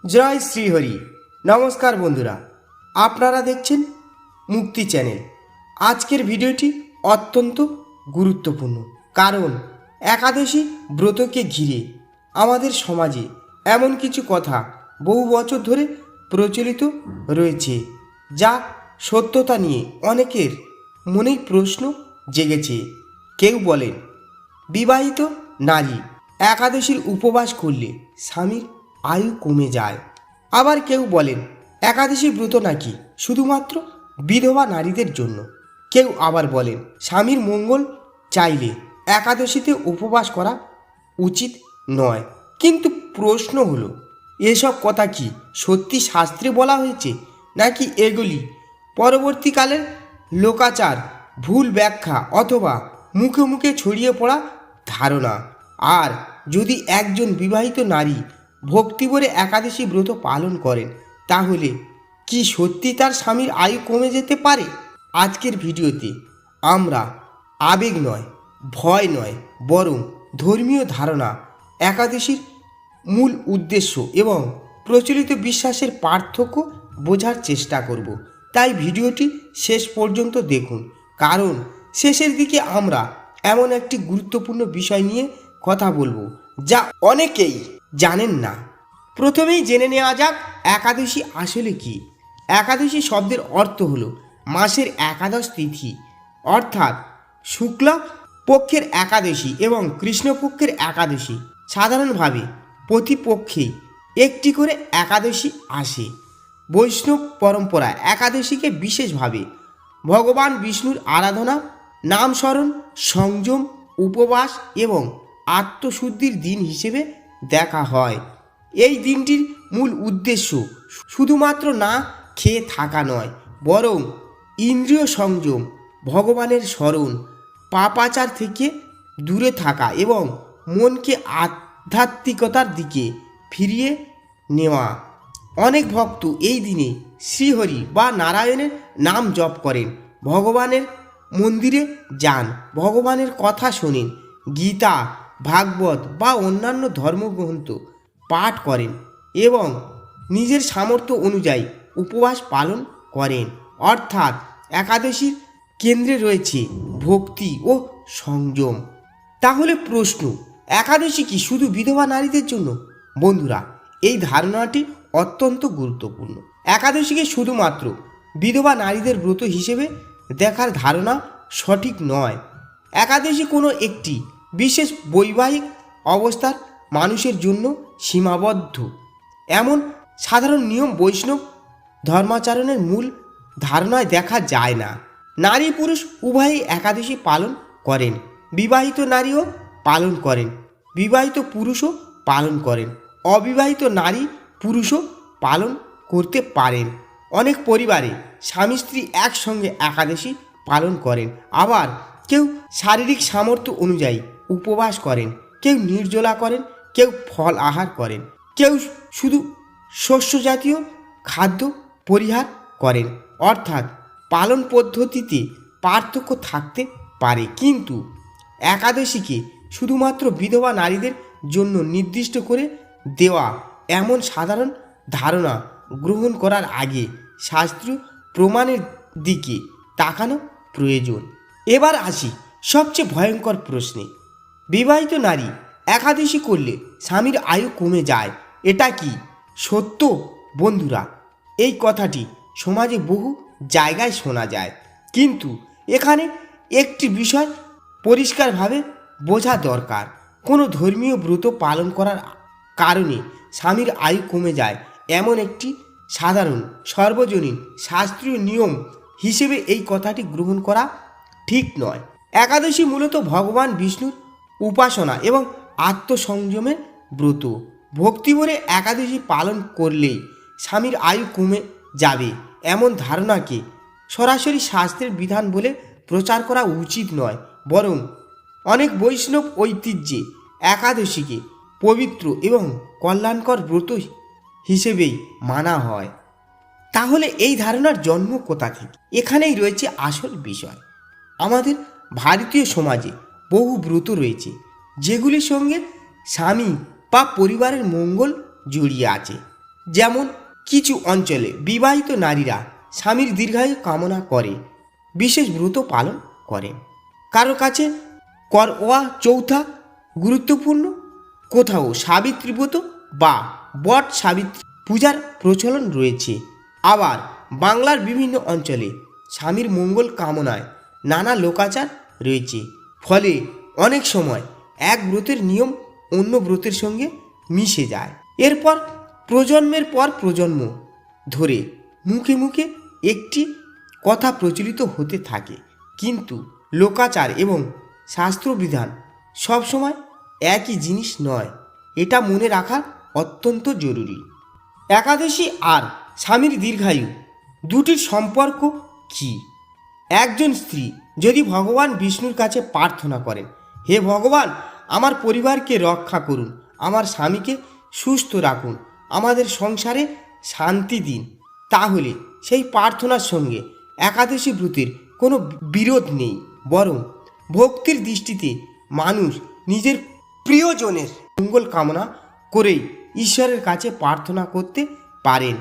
জয় শ্রীহরি। নমস্কার বন্ধুরা, আপনারা দেখছেন মুক্তি চ্যানেল। আজকের ভিডিওটি অত্যন্ত গুরুত্বপূর্ণ, কারণ একাদশী ব্রতকে ঘিরে আমাদের সমাজে এমন কিছু কথা বহু বছর ধরে প্রচলিত রয়েছে, যা সত্যতা নিয়ে অনেকের মনেই প্রশ্ন জেগেছে। কেউ বলেন বিবাহিত নারী একাদশীর উপবাস করলে স্বামীর আয়ু কমে যায়। আবার কেউ বলেন একাদশী ব্রত নাকি শুধুমাত্র বিধবা নারীদের জন্য। কেউ আবার বলেন স্বামীর মঙ্গল চাইলে একাদশীতে উপবাস করা উচিত নয়। কিন্তু প্রশ্ন হলো, এসব কথা কি সত্যি শাস্ত্রে বলা হয়েছে, নাকি এগুলি পরবর্তীকালের লোকাচার, ভুল ব্যাখ্যা অথবা মুখে মুখে ছড়িয়ে পড়া ধারণা? আর যদি একজন বিবাহিত নারী ভক্তিভরে একাদশী ব্রত পালন করেন, তাহলে কি সত্যি তার স্বামীর আয়ু কমে যেতে পারে? আজকের ভিডিওতে আমরা আবেগ নয়, ভয় নয়, বরং ধর্মীয় ধারণা, একাদশীর মূল উদ্দেশ্য এবং প্রচলিত বিশ্বাসের পার্থক্য বোঝার চেষ্টা করব। তাই ভিডিওটি শেষ পর্যন্ত দেখুন, কারণ শেষের দিকে আমরা এমন একটি গুরুত্বপূর্ণ বিষয় নিয়ে কথা বলবো যা অনেকেই জানেন না। প্রথমেই জেনে নেওয়া যাক একাদশী আসলে কি। একাদশী শব্দের অর্থ হলো মাসের একাদশ তিথি, অর্থাৎ শুক্লা পক্ষের একাদশী এবং কৃষ্ণপক্ষের একাদশী। সাধারণভাবে প্রতিপক্ষে একটি করে একাদশী আসে। বৈষ্ণব পরম্পরায় একাদশীকে বিশেষভাবে ভগবান বিষ্ণুর আরাধনা, নামস্মরণ, সংযম, উপবাস এবং আত্মশুদ্ধির দিন হিসেবে দেখা হয়। এই দিনটির মূল উদ্দেশ্য শুধুমাত্র না খেয়ে থাকা নয়, বরং ইন্দ্রিয় সংযম, ভগবানের স্মরণ, পাপাচার থেকে দূরে থাকা এবং মনকে আধ্যাত্মিকতার দিকে ফিরিয়ে নেওয়া। অনেক ভক্ত এই দিনে শ্রীহরি বা নারায়ণের নাম জপ করেন, ভগবানের মন্দিরে যান, ভগবানের কথা শোনেন, গীতা, ভাগবত বা অন্যান্য ধর্মগ্রন্থ পাঠ করেন এবং নিজের সামর্থ্য অনুযায়ী উপবাস পালন করেন। অর্থাৎ একাদশীর কেন্দ্রে রয়েছে ভক্তি ও সংযম। তাহলে প্রশ্ন, একাদশী কি শুধু বিধবা নারীদের জন্য? বন্ধুরা, এই ধারণাটি অত্যন্ত গুরুত্বপূর্ণ। একাদশীকে শুধুমাত্র বিধবা নারীদের ব্রত হিসেবে দেখার ধারণা সঠিক নয়। একাদশী কোনো একটি বিশেষ বৈবাহিক অবস্থার মানুষের জন্য সীমাবদ্ধ এমন সাধারণ নিয়ম বৈষ্ণব ধর্মাচরণের মূল ধারণায় দেখা যায় না। নারী পুরুষ উভয়ই একাদশী পালন করেন। বিবাহিত নারীও পালন করেন, বিবাহিত পুরুষও পালন করেন, অবিবাহিত নারী পুরুষও পালন করতে পারেন। অনেক পরিবারে স্বামী স্ত্রী একসঙ্গে একাদশী পালন করেন। আবার কেউ শারীরিক সামর্থ্য অনুযায়ী উপবাস করেন, কেউ নির্জলা করেন, কেউ ফল আহার করেন, কেউ শুধু শস্য জাতীয় খাদ্য পরিহার করেন। অর্থাৎ পালন পদ্ধতিতে পার্থক্য থাকতে পারে, কিন্তু একাদশীকে শুধুমাত্র বিধবা নারীদের জন্য নির্দিষ্ট করে দেওয়া এমন সাধারণ ধারণা গ্রহণ করার আগে শাস্ত্রীয় প্রমাণের দিকে তাকানো প্রয়োজন। এবার আসি সবচেয়ে ভয়ঙ্কর প্রশ্নে, বিবাহিত নারী একাদশী করলে স্বামীর আয়ু কমে যায়, এটা কি সত্য? বন্ধুরা, এই কথাটি সমাজে বহু জায়গায় শোনা যায়, কিন্তু এখানে একটি বিষয় পরিষ্কারভাবে বোঝা দরকার। কোনো ধর্মীয় ব্রত পালন করার কারণে স্বামীর আয়ু কমে যায় এমন একটি সাধারণ সর্বজনীন শাস্ত্রীয় নিয়ম হিসেবে এই কথাটি গ্রহণ করা ঠিক নয়। একাদশী মূলত ভগবান বিষ্ণুর উপাসনা এবং আত্মসংযমের ব্রত। ভক্তিভরে একাদশী পালন করলেই স্বামীর আয়ু কমে যাবে এমন ধারণাকে সরাসরি শাস্ত্রের বিধান বলে প্রচার করা উচিত নয়, বরং অনেক বৈষ্ণব ঐতিহ্যে একাদশীকে পবিত্র এবং কল্যাণকর ব্রত হিসেবেই মানা হয়। তাহলে এই ধারণার জন্ম কোথা থেকে? এখানেই রয়েছে আসল বিষয়। আমাদের ভারতীয় সমাজে বহু ব্রত রয়েছে যেগুলির সঙ্গে স্বামী বা পরিবারের মঙ্গল জড়িয়ে আছে। যেমন কিছু অঞ্চলে বিবাহিত নারীরা স্বামীর দীর্ঘায়ু কামনা করে বিশেষ ব্রত পালন করেন। কারো কাছে করওয়া চৌথা গুরুত্বপূর্ণ, কোথাও সাবিত্রী ব্রত বা বট সাবিত্রী পূজার প্রচলন রয়েছে। আবার বাংলার বিভিন্ন অঞ্চলে স্বামীর মঙ্গল কামনায় নানা লোকাচার রয়েছে। ফলে অনেক সময় এক ব্রতের নিয়ম অন্য ব্রতের সঙ্গে মিশে যায়। এরপর প্রজন্মের পর প্রজন্ম ধরে মুখে মুখে একটি কথা প্রচলিত হতে থাকে, কিন্তু লোকাচার এবং শাস্ত্রবিধান সবসময় একই জিনিস নয়, এটা মনে রাখা অত্যন্ত জরুরি। একাদশী আর স্বামীর দীর্ঘায়ু দুটির সম্পর্ক কি? একজন স্ত্রী যদি ভগবান বিষ্ণুর কাছে প্রার্থনা করেন, হে ভগবান, আমার পরিবারকে রক্ষা করুন, আমার স্বামীকে সুস্থ রাখুন, আমাদের সংসারে শান্তি দিন, তাহলে সেই প্রার্থনার সঙ্গে একাদশী ব্রতের কোনো বিরোধ নেই। বরং ভক্তির দৃষ্টিতে মানুষ নিজের প্রিয়জনের মঙ্গল কামনা করেই ঈশ্বরের কাছে প্রার্থনা করতে পারেন।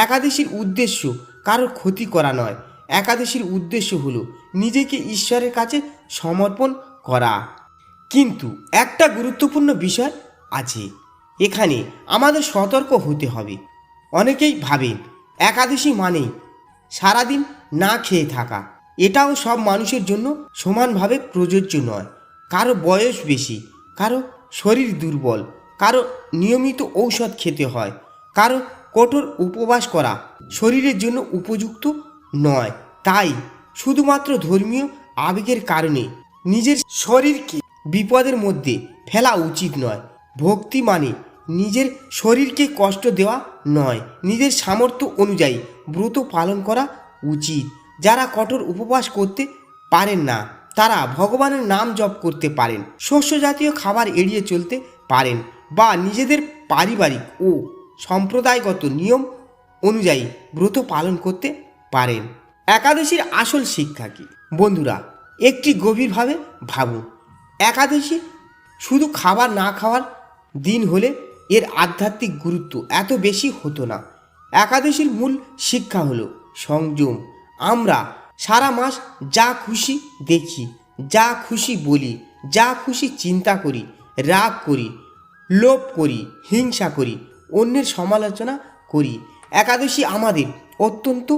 একাদশীর উদ্দেশ্য কারোর ক্ষতি করা নয়, একাদশীর উদ্দেশ্য হলো নিজেকে ঈশ্বরের কাছে সমর্পণ করা। কিন্তু একটা গুরুত্বপূর্ণ বিষয় আছে, এখানে আমাদের সতর্ক হতে হবে। অনেকেই ভাবেন একাদশী মানেই সারাদিন না খেয়ে থাকা। এটাও সব মানুষের জন্য সমানভাবে প্রযোজ্য নয়। কারো বয়স বেশি, কারো শরীর দুর্বল, কারো নিয়মিত ঔষধ খেতে হয়, কারো কঠোর উপবাস করা শরীরের জন্য উপযুক্ত নয়। তাই শুধুমাত্র ধর্মীয় আবেগের কারণে নিজের শরীরকে বিপদের মধ্যে ফেলা উচিত নয়। ভক্তি মানে নিজের শরীরকে কষ্ট দেওয়া নয়, নিজের সামর্থ্য অনুযায়ী ব্রত পালন করা উচিত। যারা কঠোর উপবাস করতে পারেন না তারা ভগবানের নাম জপ করতে পারেন, শস্য জাতীয় খাবার এড়িয়ে চলতে পারেন, বা নিজেদের পারিবারিক ও সম্প্রদায়গত নিয়ম অনুযায়ী ব্রত পালন করতে পারেন। একাদশীর আসল শিক্ষা কি? বন্ধুরা, একটি গভীরভাবে ভাবুন। একাদশী শুধু খাবার না খাওয়ার দিন হলে এর আধ্যাত্মিক গুরুত্ব এত বেশি হতো না। একাদশীর মূল শিক্ষা হলো সংযম। আমরা সারা মাস যা খুশি দেখি, যা খুশি বলি, যা খুশি চিন্তা করি, রাগ করি, লোভ করি, হিংসা করি, অন্যের সমালোচনা করি। একাদশী আমাদের অত্যন্ত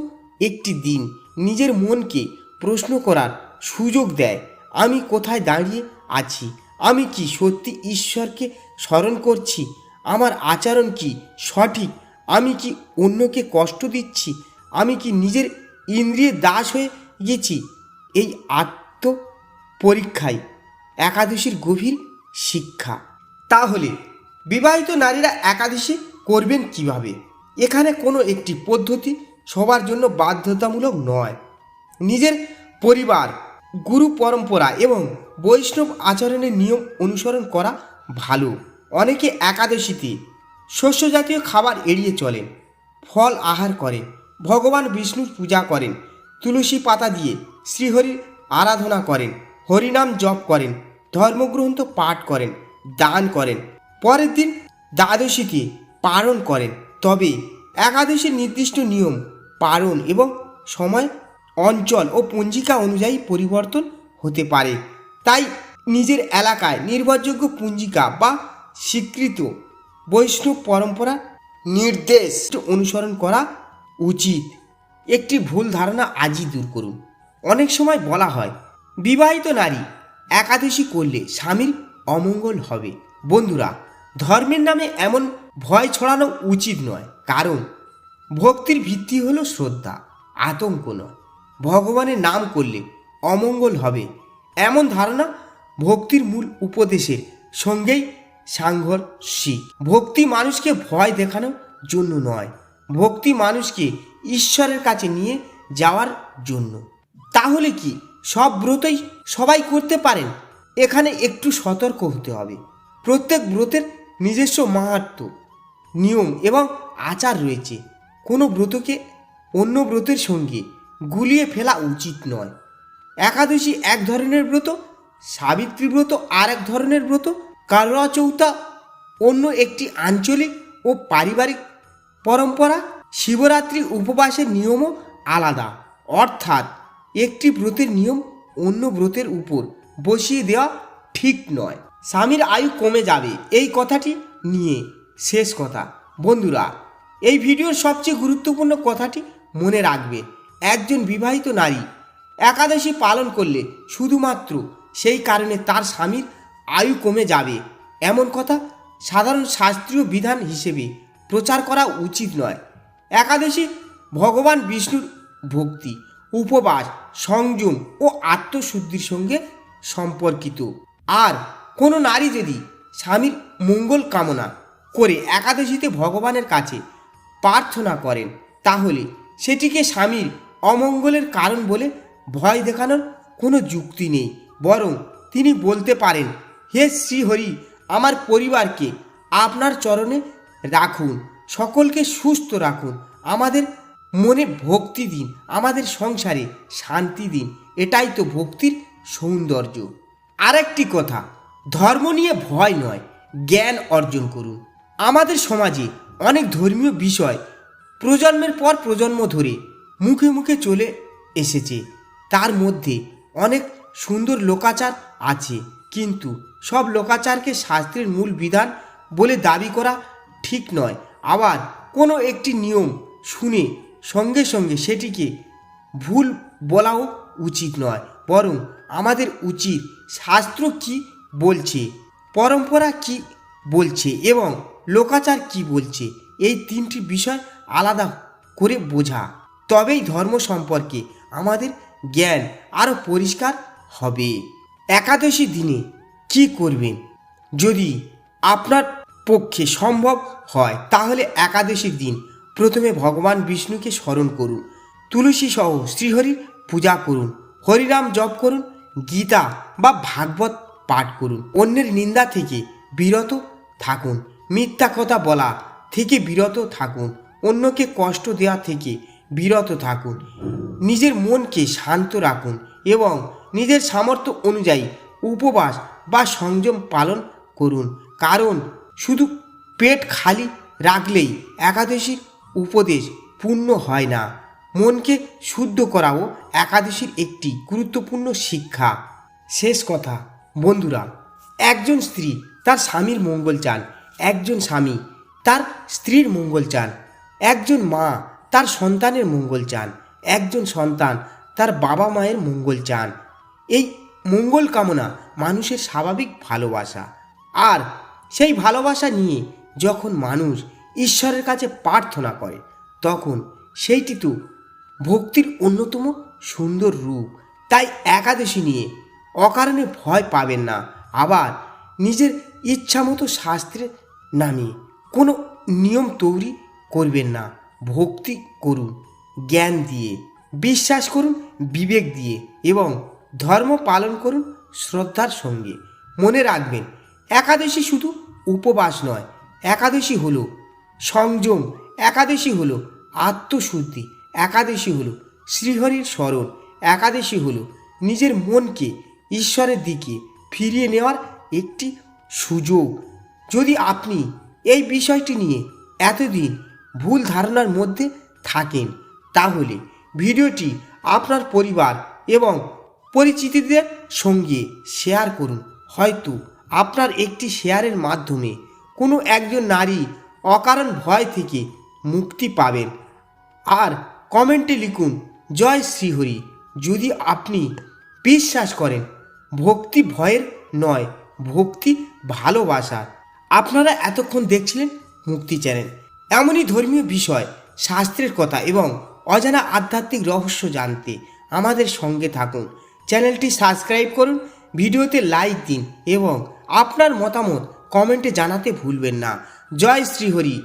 একটি দিন নিজের মনকে প্রশ্ন করার সুযোগ দেয়। আমি কোথায় দাঁড়িয়ে আছি? আমি কি সত্যি ঈশ্বরকে স্মরণ করছি? আমার আচরণ কি সঠিক? আমি কি অন্যকে কষ্ট দিচ্ছি? আমি কি নিজের ইন্দ্রিয়ের দাস হয়ে গেছি? এই আত্ম পরীক্ষায় একাদশীর গভীর শিক্ষা। তাহলে বিবাহিত নারীরা একাদশী করবেন কিভাবে? এখানে কোনো একটি পদ্ধতি সবার জন্য বাধ্যতামূলক নয়। নিজের পরিবার, গুরু পরম্পরা এবং বৈষ্ণব আচরণের নিয়ম অনুসরণ করা ভালো। অনেকে একাদশীতে শস্য জাতীয় খাবার এড়িয়ে চলেন, ফল আহার করেন, ভগবান বিষ্ণুর পূজা করেন, তুলসী পাতা দিয়ে শ্রীহরির আরাধনা করেন, হরিনাম জপ করেন, ধর্মগ্রন্থ পাঠ করেন, দান করেন, পরের দিন দ্বাদশীতে পালন করেন। তবে একাদশীর নির্দিষ্ট নিয়ম পালন এবং সময়, অঞ্চল ও পঞ্জিকা অনুযায়ী পরিবর্তন হতে পারে। তাই নিজের এলাকায় নির্ভরযোগ্য পঞ্জিকা বা স্বীকৃত বৈষ্ণব পরম্পরা নির্দেশ অনুসরণ করা উচিত। একটি ভুল ধারণা আজই দূর করুন। অনেক সময় বলা হয় বিবাহিত নারী একাদশী করলে স্বামীর অমঙ্গল হবে। বন্ধুরা, ধর্মের নামে এমন ভয় ছড়ানো উচিত নয়, কারণ ভক্তির ভিত্তি হলো শ্রদ্ধা, আতঙ্ক নয়। ভগবানের নাম করলে অমঙ্গল হবে এমন ধারণা ভক্তির মূল উপদেশের সঙ্গেই সাংঘর্ষিক। ভক্তি মানুষকে ভয় দেখানোর জন্য নয়, ভক্তি মানুষকে ঈশ্বরের কাছে নিয়ে যাওয়ার জন্য। তাহলে কি সব ব্রতই সবাই করতে পারেন? এখানে একটু সতর্ক হতে হবে। প্রত্যেক ব্রতের নিজস্ব মাহাত্ম্য, নিয়ম এবং আচার রয়েছে। কোনো ব্রতকে অন্য ব্রতের সঙ্গে গুলিয়ে ফেলা উচিত নয়। একাদশী এক ধরনের ব্রত, সাবিত্রী ব্রত আর এক ধরনের ব্রত, করওয়া চৌথা অন্য একটি আঞ্চলিক ও পারিবারিক পরম্পরা শিবরাত্রি উপবাসের নিয়মও আলাদা, অর্থাৎ একটি ব্রতের নিয়ম অন্য ব্রতের উপর বসিয়ে দেওয়া ঠিক নয়। স্বামীর আয়ু কমে যাবে এই কথাটি নিয়ে শেষ কথা। বন্ধুরা, এই ভিডিওর সবচেয়ে গুরুত্বপূর্ণ কথাটি মনে রাখবে, একজন বিবাহিত নারী একাদশী পালন করলে শুধুমাত্র সেই কারণে তার স্বামীর আয়ু কমে যাবে এমন কথা সাধারণ শাস্ত্রীয় বিধান হিসেবে প্রচার করা উচিত নয়। একাদশী ভগবান বিষ্ণুর ভক্তি, উপবাস, সংযম ও আত্মশুদ্ধির সঙ্গে সম্পর্কিত। আর কোনো নারী যদি স্বামীর মঙ্গল কামনা করে একাদশীতে ভগবানের কাছে প্রার্থনা করেন, তাহলে সেটিকে স্বামীর অমঙ্গলের কারণ বলে ভয় দেখানোর কোনো যুক্তি নেই। বরং তিনি বলতে পারেন, হে শ্রীহরি, আমার পরিবারকে আপনার চরণে রাখুন, সকলকে সুস্থ রাখুন, আমাদের মনে ভক্তি দিন, আমাদের সংসারে শান্তি দিন। এটাই তো ভক্তির সৌন্দর্য। আরেকটি কথা, ধর্ম নিয়ে ভয় নয়, জ্ঞান অর্জন করুন। আমাদের সমাজে অনেক ধর্মীয় বিষয় প্রজন্মের পর প্রজন্ম ধরে মুখে মুখে চলে এসেছে। তার মধ্যে অনেক সুন্দর লোকাচার আছে, কিন্তু সব লোকাচারকে শাস্ত্রের মূল বিধান বলে দাবি করা ঠিক নয়। আবার কোনো একটি নিয়ম শুনে সঙ্গে সঙ্গে সেটিকে ভুল বলাও উচিত নয়, বরং আমাদের উচিত শাস্ত্র কি বলছে, পরম্পরা কি বলছে এবং লোকাচার কি বলছে, এই তিনটি বিষয় আলাদা করে বোঝা। তবেই ধর্ম সম্পর্কে আমাদের জ্ঞান আরও পরিষ্কার হবে। একাদশী দিনে কি করবেন? যদি আপনার পক্ষে সম্ভব হয় তাহলে একাদশীর দিন প্রথমে ভগবান বিষ্ণুকে স্মরণ করুন, তুলসী সহ শ্রীহরির পূজা করুন, হরিনাম জপ করুন, গীতা বা ভাগবত পাঠ করুন। অন্যের নিন্দা থেকে বিরত থাকুন, মিথ্যা কথা বলা থেকে বিরত থাকুন, অন্যকে কষ্ট দেওয়া থেকে বিরত থাকুন, নিজের মনকে শান্ত রাখুন এবং নিজের সামর্থ্য অনুযায়ী উপবাস বা সংযম পালন করুন। কারণ শুধু পেট খালি রাখলেই একাদশীর উপদেশ পূর্ণ হয় না। মনকে শুদ্ধ করাও একাদশীর একটি গুরুত্বপূর্ণ শিক্ষা। শেষ কথা বন্ধুরা, একজন স্ত্রী তার স্বামীর মঙ্গল চান, একজন স্বামী তার স্ত্রীর মঙ্গল চান, একজন মা তার সন্তানের মঙ্গল চান, একজন সন্তান তার বাবা মায়ের মঙ্গল চান। এই মঙ্গল কামনা মানুষের স্বাভাবিক ভালোবাসা। আর সেই ভালোবাসা নিয়ে যখন মানুষ ঈশ্বরের কাছে প্রার্থনা করে, তখন সেইটি তো ভক্তির অন্যতম সুন্দর রূপ। তাই একাদশী নিয়ে অকারণে ভয় পাবেন না। আবার নিজের ইচ্ছামতো শাস্ত্রের নামে কোনো নিয়ম তৈরি করবেন না। ভক্তি করুন জ্ঞান দিয়ে, বিশ্বাস করুন বিবেক দিয়ে এবং ধর্ম পালন করুন শ্রদ্ধার সঙ্গে। মনে রাখবেন, একাদশী শুধু উপবাস নয়, একাদশী হলো সংযম, একাদশী হলো আত্মশুদ্ধি, একাদশী হলো শ্রীহরির স্মরণ, একাদশী হলো নিজের মনকে ঈশ্বরের দিকে ফিরিয়ে নেওয়ার একটি সুযোগ। যদি আপনি এই বিষয়টি নিয়ে এতদিন ভুল ধারণার মধ্যে থাকেন, তাহলে ভিডিওটি আপনার পরিবার এবং পরিচিতদের সঙ্গে শেয়ার করুন। হয়তো আপনার একটি শেয়ারের মাধ্যমে কোনো একজন নারী অকারণ ভয় থেকে মুক্তি পাবেন। আর কমেন্টে লিখুন জয় শ্রীহরি যদি আপনি বিশ্বাস করেন ভক্তি ভয়ের নয়, ভক্তি ভালোবাসার। আপনারা এতক্ষণ দেখছিলেন মুক্তি চ্যানেল। এমনই ধর্মীয় বিষয়, শাস্ত্রের কথা এবং অজানা আধ্যাত্মিক রহস্য জানতে আমাদের সঙ্গে থাকুন। চ্যানেলটি সাবস্ক্রাইব করুন, ভিডিওতে লাইক দিন এবং আপনার মতামত কমেন্টে জানাতে ভুলবেন না। জয় শ্রীহরি,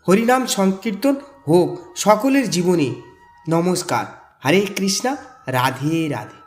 হরিনাম সংকীর্তন হোক সকলের জীবনে। নমস্কার, হরে কৃষ্ণা, রাধে রাধে।